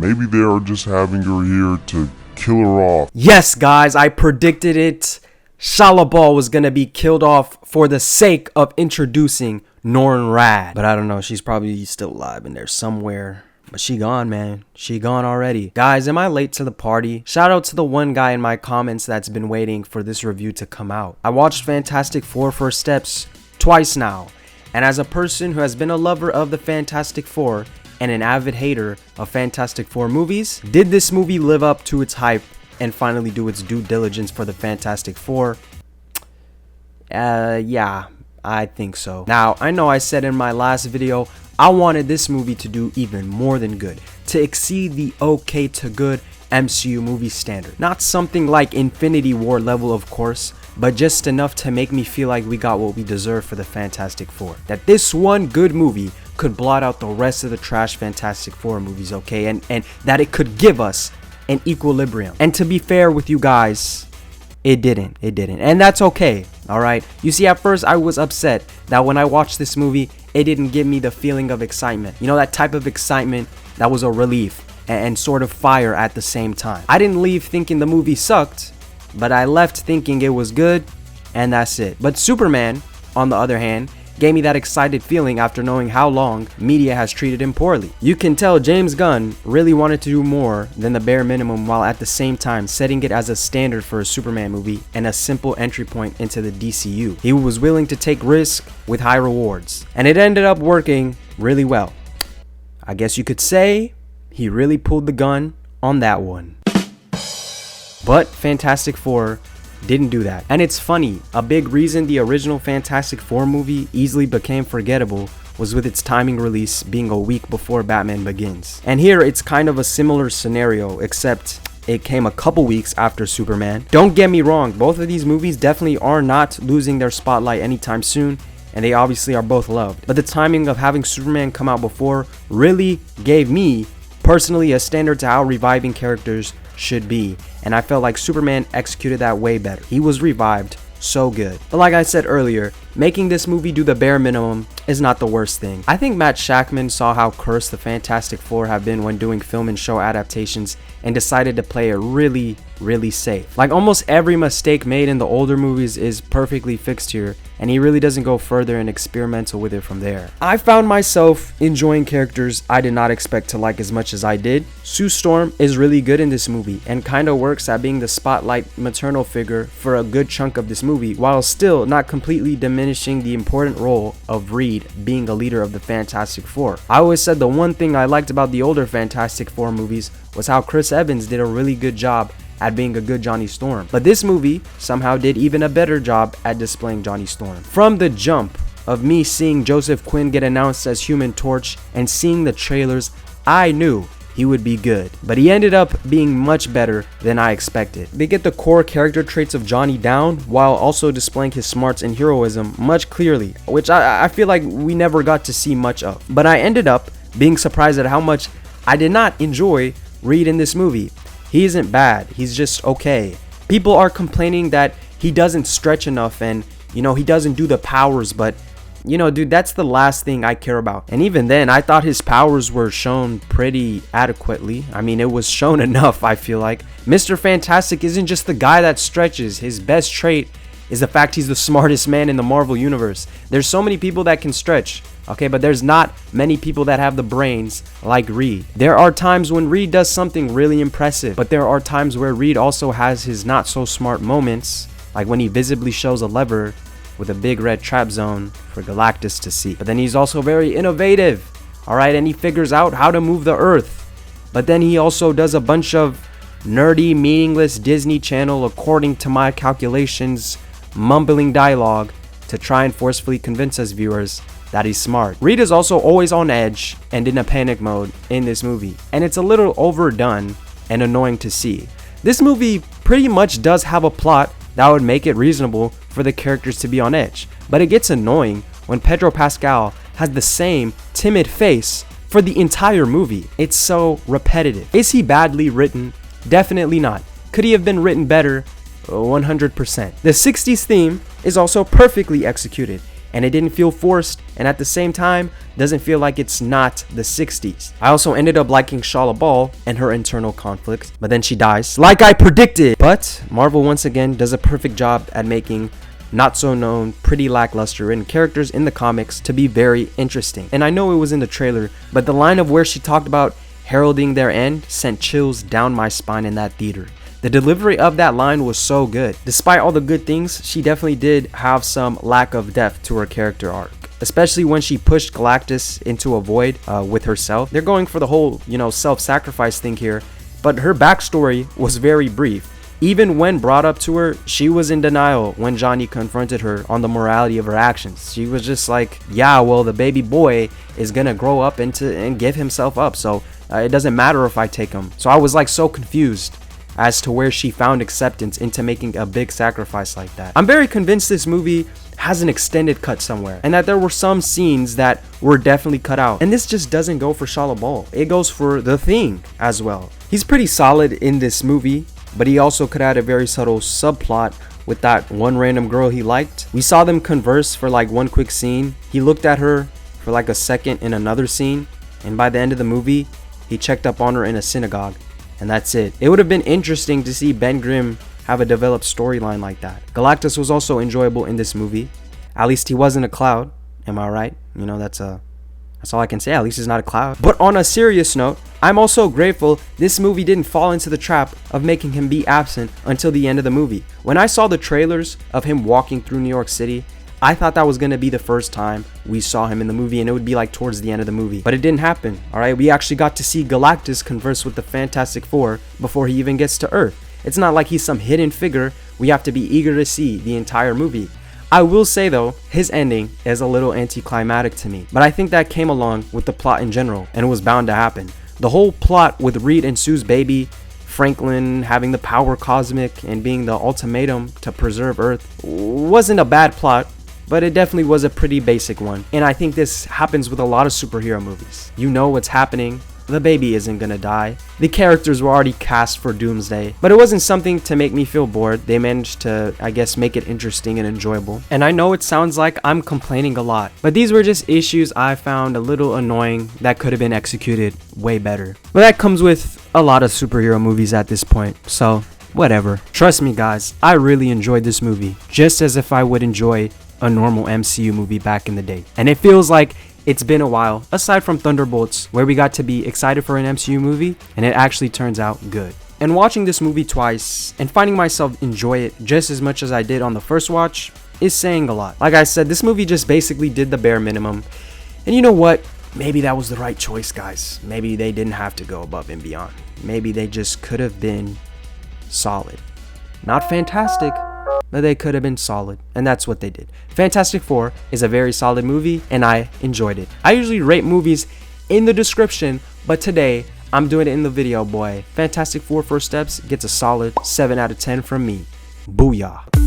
Maybe they are just having her here to kill her off. Yes, guys, I predicted it. Shalabal was gonna be killed off for the sake of introducing Norn Rad. But I don't know, she's probably still alive in there somewhere. But she gone, man. She gone already. Guys, am I late to the party? Shout out to the one guy in my comments that's been waiting for this review to come out. I watched Fantastic Four First Steps twice now. And as a person who has been a lover of the Fantastic Four and an avid hater of Fantastic Four movies, did this movie live up to its hype and finally do its due diligence for the Fantastic Four? Yeah, I think so. Now, I know I said in my last video, I wanted this movie to do even more than good, to exceed the okay to good MCU movie standard. Not something like Infinity War level, of course, but just enough to make me feel like we got what we deserve for the Fantastic Four. That this one good movie could blot out the rest of the trash Fantastic Four movies, okay? And that it could give us an equilibrium. And to be fair with you guys, it didn't. And that's okay, alright? You see, at first I was upset that when I watched this movie, it didn't give me the feeling of excitement. You know, that type of excitement that was a relief and sort of fire at the same time. I didn't leave thinking the movie sucked, but I left thinking it was good, and that's it. But Superman, on the other hand, gave me that excited feeling after knowing how long media has treated him poorly. You can tell James Gunn really wanted to do more than the bare minimum, while at the same time setting it as a standard for a Superman movie and a simple entry point into the DCU. He was willing to take risks with high rewards, and it ended up working really well. I guess you could say he really pulled the gun on that one. But Fantastic Four didn't do that. And it's funny, a big reason the original Fantastic Four movie easily became forgettable was with its timing release being a week before Batman Begins. And here it's kind of a similar scenario, except it came a couple weeks after Superman. Don't get me wrong, both of these movies definitely are not losing their spotlight anytime soon, and they obviously are both loved. But the timing of having Superman come out before really gave me, personally, a standard to how reviving characters should be, and I felt like Superman executed that way better. He was revived so good. But like I said earlier, making this movie do the bare minimum is not the worst thing. I think Matt Shakman saw how cursed the Fantastic Four have been when doing film and show adaptations and decided to play it really safe. Like almost every mistake made in the older movies is perfectly fixed here, and he really doesn't go further and experimental with it from there. I found myself enjoying characters I did not expect to like as much as I did. Sue Storm is really good in this movie and kinda works at being the spotlight maternal figure for a good chunk of this movie, while still not completely diminishing the important role of Reed being the leader of the Fantastic Four. I always said the one thing I liked about the older Fantastic Four movies was how Chris Evans did a really good job at being a good Johnny Storm. But this movie somehow did even a better job at displaying Johnny Storm. From the jump of me seeing Joseph Quinn get announced as Human Torch and seeing the trailers, I knew he would be good, but he ended up being much better than I expected. They get the core character traits of Johnny down while also displaying his smarts and heroism much clearly, which I feel like we never got to see much of. But I ended up being surprised at how much I did not enjoy Reed in this movie. He isn't bad, he's just okay. People are complaining that he doesn't stretch enough and, you know, he doesn't do the powers, but, you know, dude, that's the last thing I care about. And even then, I thought his powers were shown pretty adequately. I mean, it was shown enough, I feel like. Mr. Fantastic isn't just the guy that stretches. His best trait is the fact he's the smartest man in the Marvel Universe. There's so many people that can stretch, okay, but there's not many people that have the brains like Reed. There are times when Reed does something really impressive, but there are times where Reed also has his not so smart moments, like when he visibly shows a lever with a big red trap zone for Galactus to see. But then he's also very innovative, alright, and he figures out how to move the Earth. But then he also does a bunch of nerdy, meaningless Disney Channel, according to my calculations, mumbling dialogue to try and forcefully convince us viewers that he's smart. Reed is also always on edge and in a panic mode in this movie, and it's a little overdone and annoying to see. This movie pretty much does have a plot that would make it reasonable for the characters to be on edge, but it gets annoying when Pedro Pascal has the same timid face for the entire movie. It's so repetitive. Is he badly written? Definitely not. Could he have been written better? 100%. The 60s theme is also perfectly executed. and it didn't feel forced, and at the same time doesn't feel like it's not the 60s. I also ended up liking Shala Ball and her internal conflict, but then she dies like I predicted. But Marvel once again does a perfect job at making not so known, pretty lackluster written characters in the comics to be very interesting. And I know it was in the trailer, but the line of where she talked about heralding their end sent chills down my spine in that theater. The delivery of that line was so good. Despite all the good things, she definitely did have some lack of depth to her character arc, especially when she pushed Galactus into a void with herself. They're going for the whole, self-sacrifice thing here, but her backstory was very brief. Even when brought up to her, she was in denial when Johnny confronted her on the morality of her actions. She was just like, yeah, well, the baby boy is gonna grow up and give himself up, so it doesn't matter if I take him. So I was like so confused as to where she found acceptance into making a big sacrifice like that. I'm very convinced this movie has an extended cut somewhere, and that there were some scenes that were definitely cut out. And this just doesn't go for Shala Ball. It goes for the Thing as well. He's pretty solid in this movie, but he also could add a very subtle subplot with that one random girl he liked. We saw them converse for like one quick scene. He looked at her for like a second in another scene, and by the end of the movie, he checked up on her in a synagogue, and that's it. It would have been interesting to see Ben Grimm have a developed storyline like that. Galactus was also enjoyable in this movie. At least he wasn't a cloud. Am I right? That's all I can say. At least he's not a cloud. But on a serious note, I'm also grateful this movie didn't fall into the trap of making him be absent until the end of the movie. When I saw the trailers of him walking through New York City, I thought that was going to be the first time we saw him in the movie, and it would be like towards the end of the movie. But it didn't happen, alright? We actually got to see Galactus converse with the Fantastic Four before he even gets to Earth. It's not like he's some hidden figure we have to be eager to see the entire movie. I will say though, his ending is a little anticlimactic to me, but I think that came along with the plot in general, and it was bound to happen. The whole plot with Reed and Sue's baby, Franklin having the power cosmic, and being the ultimatum to preserve Earth wasn't a bad plot, but it definitely was a pretty basic one. And I think this happens with a lot of superhero movies. You know what's happening. The baby isn't gonna die. The characters were already cast for Doomsday, but it wasn't something to make me feel bored. They managed to, I guess, make it interesting and enjoyable. And I know it sounds like I'm complaining a lot, but these were just issues I found a little annoying that could have been executed way better. But that comes with a lot of superhero movies at this point, so whatever. Trust me guys, I really enjoyed this movie, just as if I would enjoy a normal MCU movie back in the day. And it feels like it's been a while, aside from Thunderbolts, where we got to be excited for an MCU movie, and it actually turns out good. And watching this movie twice, and finding myself enjoy it just as much as I did on the first watch, is saying a lot. Like I said, this movie just basically did the bare minimum. And you know what? Maybe that was the right choice, guys. Maybe they didn't have to go above and beyond. Maybe they just could have been solid. Not fantastic, but they could have been solid, and that's what they did. Fantastic Four is a very solid movie, and I enjoyed it. I usually rate movies in the description, but today I'm doing it in the video, boy. Fantastic Four First Steps gets a solid 7 out of 10 from me. Booyah.